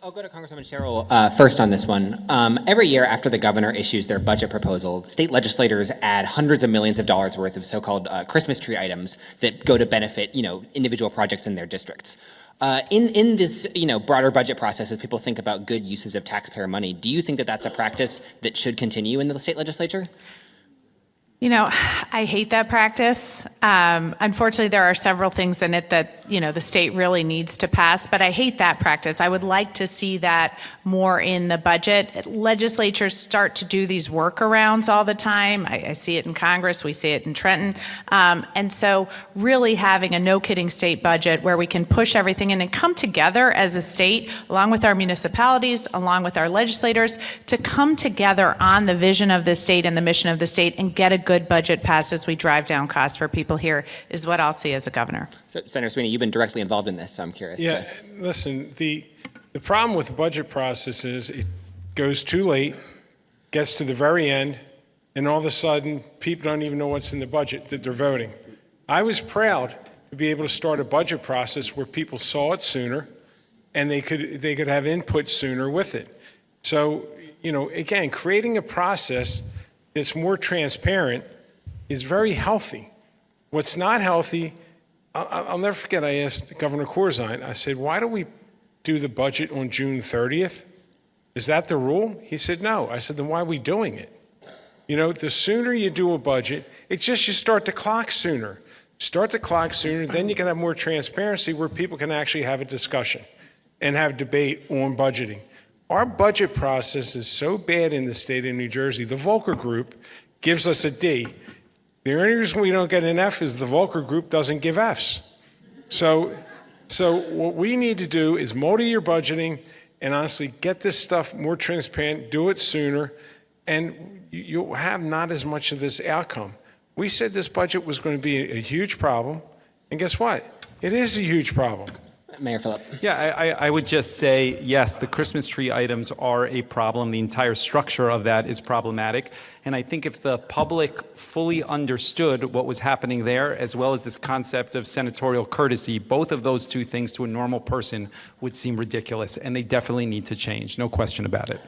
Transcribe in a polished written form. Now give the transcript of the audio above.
I'll go to Congresswoman Sherrill first on this one. Every year after the governor issues their budget proposal, state legislators add hundreds of millions of dollars worth of so-called Christmas tree items that go to benefit, individual projects in their districts. In this, broader budget process, as people think about good uses of taxpayer money, do you think that that's a practice that should continue in the state legislature? I hate that practice. Unfortunately, there are several things in it that, the state really needs to pass, but I hate that practice. I would like to see that more in the budget. Legislatures start to do these workarounds all the time. I see it in Congress, we see it in Trenton. And so really having a no-kidding state budget where we can push everything in and come together as a state, along with our municipalities, along with our legislators, to come together on the vision of the state and the mission of the state and get a good budget passed as we drive down costs for people here is what I'll see as a governor. So, Senator Sweeney, you've been directly involved in this, so I'm curious. Yeah, listen, the problem with the budget process is it goes too late, gets to the very end, and all of a sudden, people don't even know what's in the budget that they're voting. I was proud to be able to start a budget process where people saw it sooner, and they could have input sooner with it. So, again, creating a process that's more transparent is very healthy. What's not healthy, I'll never forget, I asked Governor Corzine, I said, why don't we do the budget on June 30th? Is that the rule? He said, no. I said, then why are we doing it? The sooner you do a budget, it's just you start the clock sooner. Start the clock sooner, then you can have more transparency where people can actually have a discussion and have debate on budgeting. Our budget process is so bad in the state of New Jersey. The Volcker Group gives us a D. The only reason we don't get an F is the Volcker Group doesn't give Fs. So what we need to do is multi-year budgeting and honestly get this stuff more transparent, do it sooner, and you'll have not as much of this outcome. We said this budget was going to be a huge problem, and guess what? It is a huge problem. Mayor Phillip. Yeah, I would just say, yes, the Christmas tree items are a problem. The entire structure of that is problematic. And I think if the public fully understood what was happening there, as well as this concept of senatorial courtesy, both of those two things to a normal person would seem ridiculous. And they definitely need to change. No question about it.